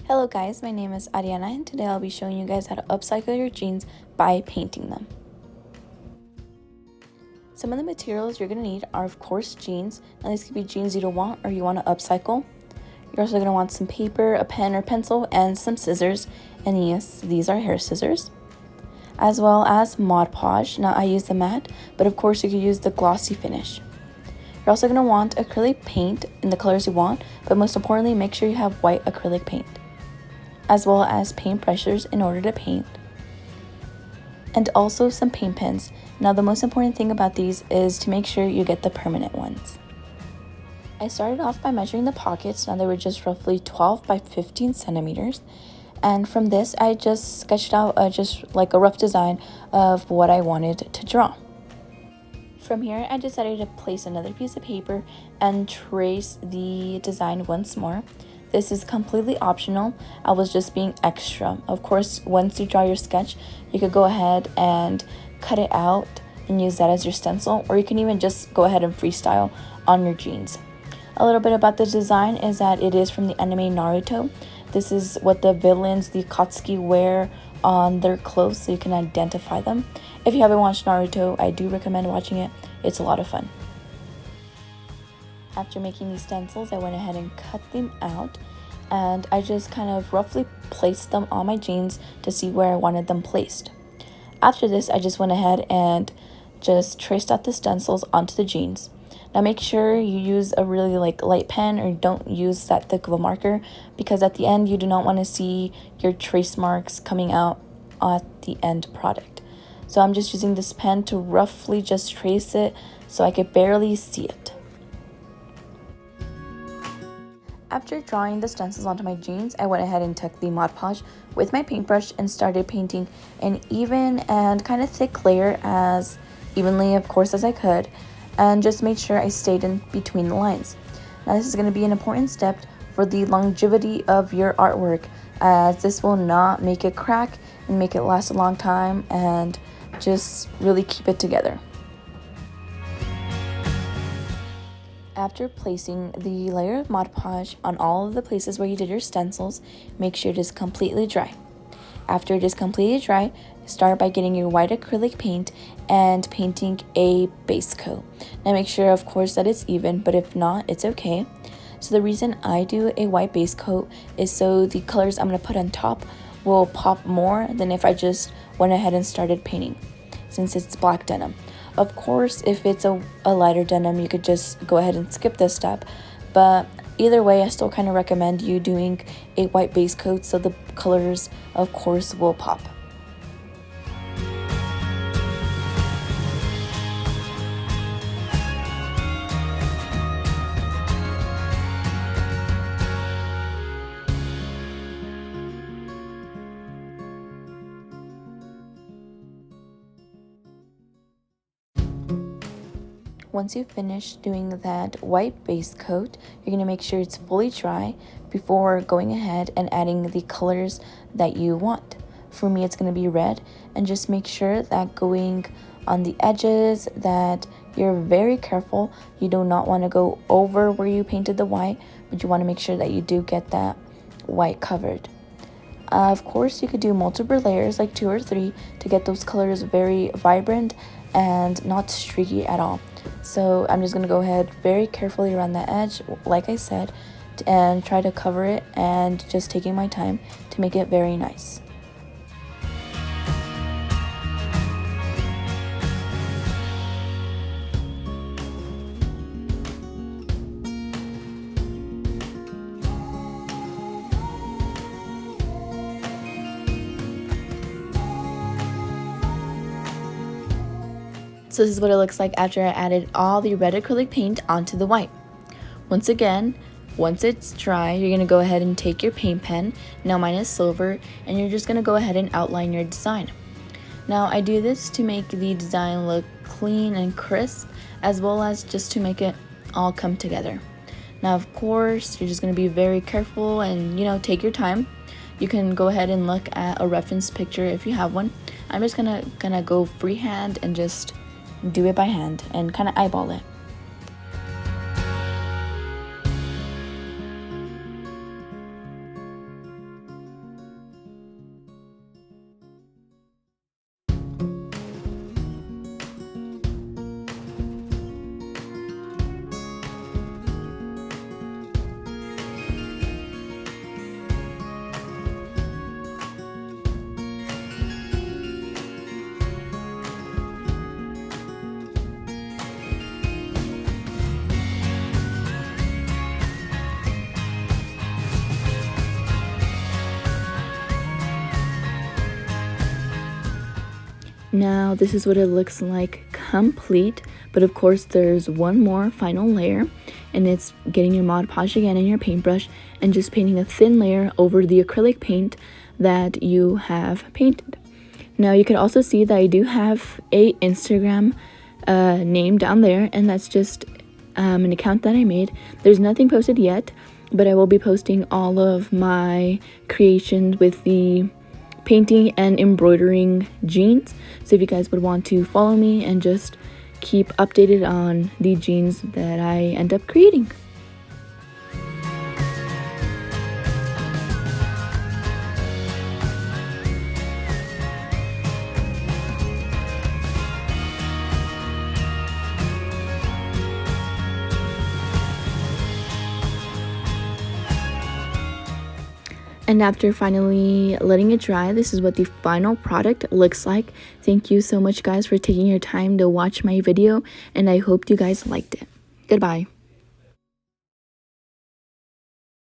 Hello guys, my name is Ariana and today I'll be showing you guys how to upcycle your jeans by painting them. Some of the materials you're going to need are of course jeans. Now these could be jeans you don't want or you want to upcycle. You're also going to want some paper, a pen or pencil, and some scissors. And yes, these are hair scissors. As well as Mod Podge. Now I use the matte, but of course you could use the glossy finish. You're also going to want acrylic paint in the colors you want, but most importantly make sure you have white acrylic paint, as well as paint brushes in order to paint, and also some paint pens. Now the most important thing about these is to make sure you get the permanent ones. I started off by measuring the pockets. Now they were just roughly 12 by 15 centimeters, and from this I just sketched out just like a rough design of what I wanted to draw. From here I decided to place another piece of paper and trace the design once more. This is completely optional. I was just being extra. Of course, once you draw your sketch, you could go ahead and cut it out and use that as your stencil, or you can even just go ahead and freestyle on your jeans. A little bit about the design is that it is from the anime Naruto. This is what the villains, the Akatsuki, wear on their clothes so you can identify them. If you haven't watched Naruto, I do recommend watching it. It's a lot of fun. After making these stencils, I went ahead and cut them out, and I just kind of roughly placed them on my jeans to see where I wanted them placed. After this, I just went ahead and just traced out the stencils onto the jeans. Now make sure you use a really light pen, or don't use that thick of a marker, because at the end you do not want to see your trace marks coming out at the end product. So I'm just using this pen to roughly just trace it so I could barely see it. After drawing the stencils onto my jeans, I went ahead and took the Mod Podge with my paintbrush and started painting an even and kind of thick layer, as evenly of course as I could, and just made sure I stayed in between the lines. Now this is going to be an important step for the longevity of your artwork, as this will not make it crack and make it last a long time, and just really keep it together. After placing the layer of Mod Podge on all of the places where you did your stencils, make sure it is completely dry. After it is completely dry, start by getting your white acrylic paint and painting a base coat. Now make sure of course that it's even, but if not, it's okay. So the reason I do a white base coat is so the colors I'm going to put on top will pop more than if I just went ahead and started painting, since it's black denim. Of course, if it's a lighter denim, you could just go ahead and skip this step. But either way, I still kind of recommend you doing a white base coat so the colors, of course, will pop. Once you finish doing that white base coat, you're going to make sure it's fully dry before going ahead and adding the colors that you want. For me, it's going to be red, and just make sure that going on the edges that you're very careful. You do not want to go over where you painted the white, but you want to make sure that you do get that white covered. Of course, you could do multiple layers, like 2 or 3, to get those colors very vibrant and not streaky at all. So I'm just going to go ahead very carefully around the edge, like I said, and try to cover it, and just taking my time to make it very nice. So this is what it looks like after I added all the red acrylic paint onto the white. Once it's dry, you're going to go ahead and take your paint pen, now mine is silver, and you're just going to go ahead and outline your design. Now I do this to make the design look clean and crisp, as well as just to make it all come together. Now of course, you're just going to be very careful and take your time. You can go ahead and look at a reference picture if you have one. I'm just going to go freehand and just do it by hand and kind of eyeball it. Now this is what it looks like complete, but of course there's one more final layer, and it's getting your Mod Podge again and your paintbrush and just painting a thin layer over the acrylic paint that you have painted. Now you can also see that I do have a Instagram name down there, and that's just an account that I made. There's nothing posted yet, but I will be posting all of my creations with the painting and embroidering jeans. So if you guys would want to follow me and just keep updated on the jeans that I end up creating. And after finally letting it dry, this is what the final product looks like. Thank you so much, guys, for taking your time to watch my video, and I hope you guys liked it. Goodbye.